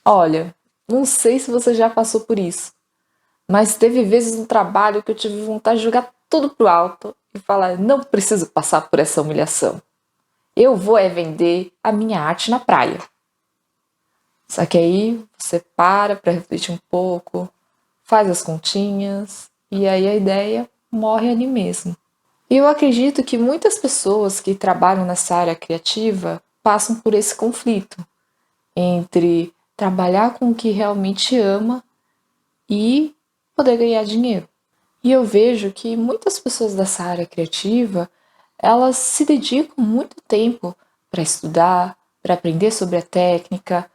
Olha, não sei se você já passou por isso, mas teve vezes no trabalho que eu tive vontade de jogar tudo pro alto e falar: não preciso passar por essa humilhação. Eu vou vender a minha arte na praia. Só que aí você para refletir um pouco, faz as continhas e aí a ideia morre ali mesmo. E eu acredito que muitas pessoas que trabalham nessa área criativa passam por esse conflito entre trabalhar com o que realmente ama e poder ganhar dinheiro. E eu vejo que muitas pessoas dessa área criativa, elas se dedicam muito tempo para estudar, para aprender sobre a técnica,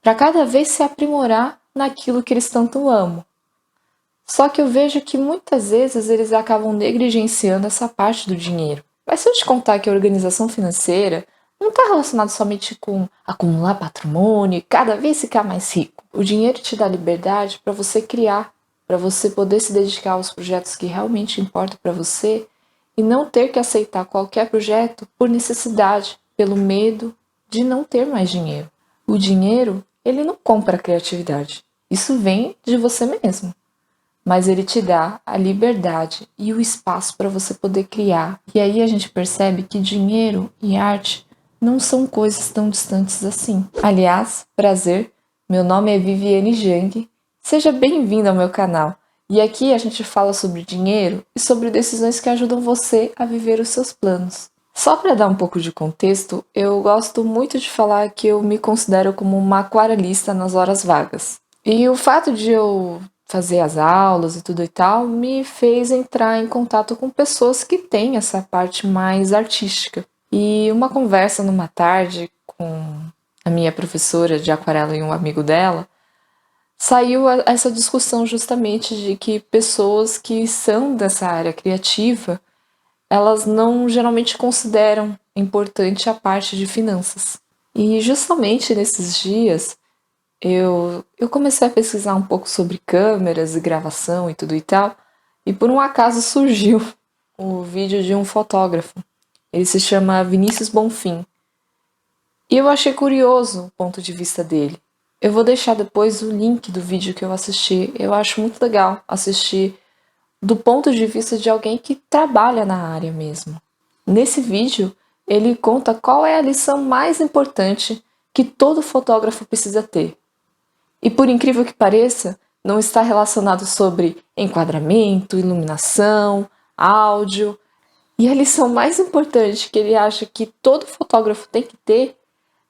para cada vez se aprimorar naquilo que eles tanto amam. Só que eu vejo que muitas vezes eles acabam negligenciando essa parte do dinheiro. Mas se eu te contar que a organização financeira não está relacionada somente com acumular patrimônio e cada vez ficar mais rico. O dinheiro te dá liberdade para você criar, para você poder se dedicar aos projetos que realmente importam para você e não ter que aceitar qualquer projeto por necessidade, pelo medo de não ter mais dinheiro. O dinheiro, ele não compra a criatividade. Isso vem de você mesmo. Mas ele te dá a liberdade e o espaço para você poder criar. E aí a gente percebe que dinheiro e arte não são coisas tão distantes assim. Aliás, prazer, meu nome é Viviane Jang, seja bem-vindo ao meu canal. E aqui a gente fala sobre dinheiro e sobre decisões que ajudam você a viver os seus planos. Só para dar um pouco de contexto, eu gosto muito de falar que eu me considero como uma aquarelista nas horas vagas. E o fato de eu fazer as aulas e tudo e tal, me fez entrar em contato com pessoas que têm essa parte mais artística. E uma conversa numa tarde com a minha professora de aquarela e um amigo dela, saiu essa discussão justamente de que pessoas que são dessa área criativa, elas não geralmente consideram importante a parte de finanças. E justamente nesses dias, eu comecei a pesquisar um pouco sobre câmeras e gravação e tudo e tal, e por um acaso surgiu o vídeo de um fotógrafo. Ele se chama Vinícius Bonfim. E eu achei curioso o ponto de vista dele. Eu vou deixar depois o link do vídeo que eu assisti. Eu acho muito legal assistir do ponto de vista de alguém que trabalha na área mesmo. Nesse vídeo, ele conta qual é a lição mais importante que todo fotógrafo precisa ter. E por incrível que pareça, não está relacionado sobre enquadramento, iluminação, áudio. E a lição mais importante que ele acha que todo fotógrafo tem que ter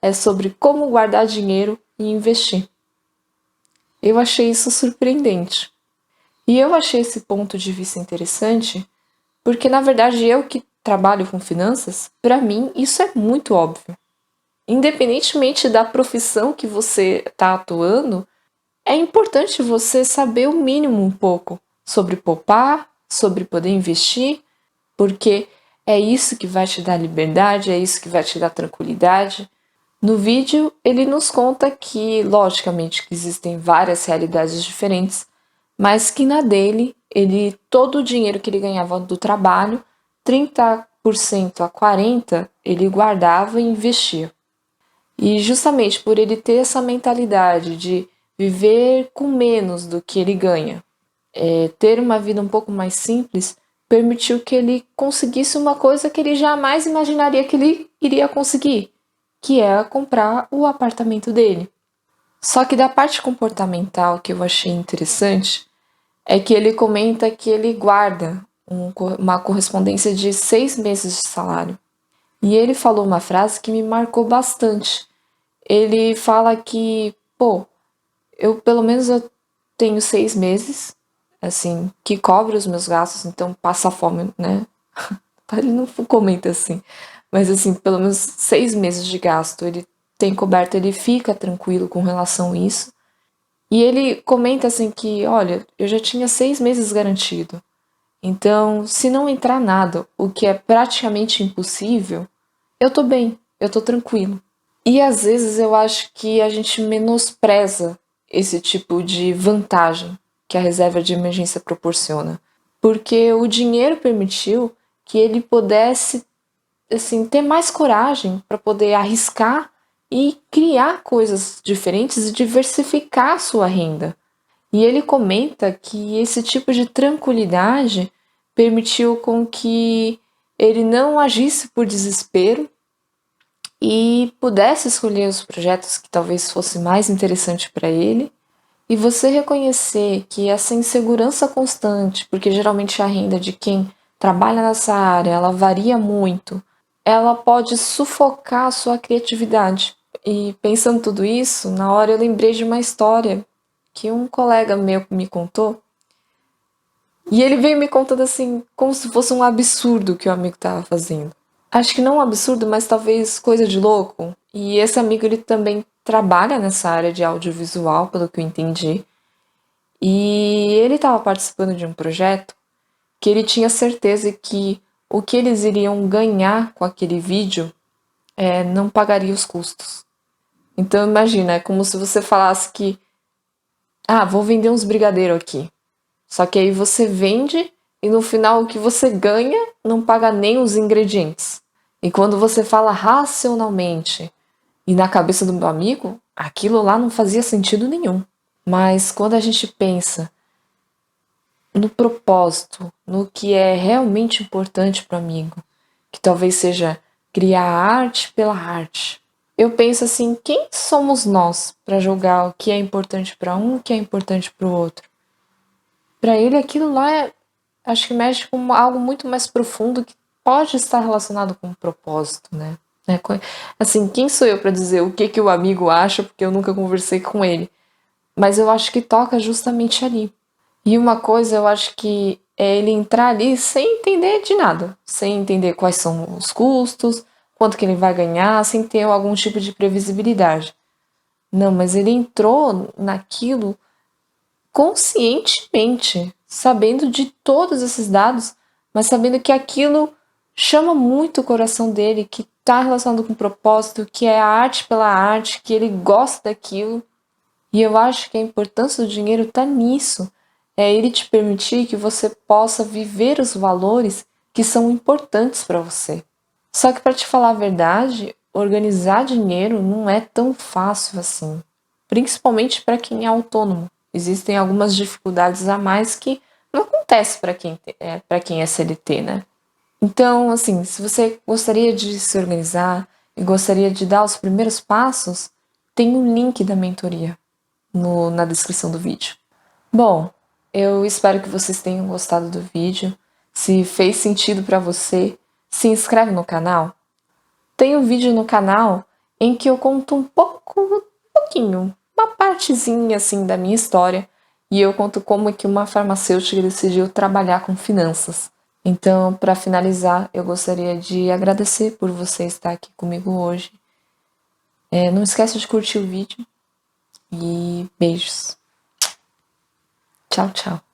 é sobre como guardar dinheiro e investir. Eu achei isso surpreendente. E eu achei esse ponto de vista interessante porque, na verdade, eu que trabalho com finanças, para mim isso é muito óbvio. Independentemente da profissão que você está atuando, é importante você saber o mínimo um pouco sobre poupar, sobre poder investir, porque é isso que vai te dar liberdade, é isso que vai te dar tranquilidade. No vídeo, ele nos conta que, logicamente, que existem várias realidades diferentes, mas que na dele, todo o dinheiro que ele ganhava do trabalho, 30% a 40%, ele guardava e investia. E justamente por ele ter essa mentalidade de viver com menos do que ele ganha, ter uma vida um pouco mais simples, permitiu que ele conseguisse uma coisa que ele jamais imaginaria que ele iria conseguir, que é comprar o apartamento dele. Só que da parte comportamental que eu achei interessante é que ele comenta que ele guarda uma correspondência de 6 meses de salário. E ele falou uma frase que me marcou bastante. Ele fala que, eu pelo menos eu tenho 6 meses, assim, que cobre os meus gastos, então passa fome, né? Ele não comenta assim, mas assim, pelo menos 6 meses de gasto ele tem coberto, ele fica tranquilo com relação a isso. E ele comenta assim que, olha, eu já tinha 6 meses garantido, então se não entrar nada, o que é praticamente impossível, eu tô bem, eu tô tranquilo. E às vezes eu acho que a gente menospreza esse tipo de vantagem que a reserva de emergência proporciona. Porque o dinheiro permitiu que ele pudesse assim, ter mais coragem para poder arriscar e criar coisas diferentes e diversificar a sua renda. E ele comenta que esse tipo de tranquilidade permitiu com que ele não agisse por desespero e pudesse escolher os projetos que talvez fosse mais interessante para ele. E você reconhecer que essa insegurança constante, porque geralmente a renda de quem trabalha nessa área, ela varia muito, ela pode sufocar a sua criatividade. E pensando tudo isso, na hora eu lembrei de uma história que um colega meu me contou. E ele veio me contando assim, como se fosse um absurdo que o amigo estava fazendo. Acho que não um absurdo, mas talvez coisa de louco. E esse amigo, ele também trabalha nessa área de audiovisual, pelo que eu entendi. E ele estava participando de um projeto que ele tinha certeza que o que eles iriam ganhar com aquele vídeo não pagaria os custos. Então imagina, é como se você falasse que vou vender uns brigadeiros aqui. Só que aí você vende e no final o que você ganha não paga nem os ingredientes. E quando você fala racionalmente e na cabeça do meu amigo, aquilo lá não fazia sentido nenhum. Mas quando a gente pensa no propósito, no que é realmente importante para o amigo, que talvez seja criar arte pela arte, eu penso assim, quem somos nós para julgar o que é importante para um, o que é importante para o outro? Para ele aquilo lá acho que mexe com algo muito mais profundo que pode estar relacionado com o propósito, né? Assim, quem sou eu para dizer o que o amigo acha, porque eu nunca conversei com ele. Mas eu acho que toca justamente ali. E uma coisa eu acho que é ele entrar ali sem entender de nada, sem entender quais são os custos, quanto que ele vai ganhar, sem ter algum tipo de previsibilidade. Não, mas ele entrou naquilo conscientemente, sabendo de todos esses dados, mas sabendo que aquilo chama muito o coração dele, que está relacionado com o propósito, que é a arte pela arte, que ele gosta daquilo. E eu acho que a importância do dinheiro está nisso. É ele te permitir que você possa viver os valores que são importantes para você. Só que, para te falar a verdade, organizar dinheiro não é tão fácil assim, principalmente para quem é autônomo. Existem algumas dificuldades a mais que não acontece para quem é CLT, né? Então, assim, se você gostaria de se organizar e gostaria de dar os primeiros passos, tem um link da mentoria na descrição do vídeo. Bom, eu espero que vocês tenham gostado do vídeo. Se fez sentido para você, se inscreve no canal. Tem um vídeo no canal em que eu conto um pouquinho, uma partezinha assim da minha história, e eu conto como é que uma farmacêutica decidiu trabalhar com finanças. Então, para finalizar, eu gostaria de agradecer por você estar aqui comigo hoje. Não esqueça de curtir o vídeo e beijos. Tchau, tchau.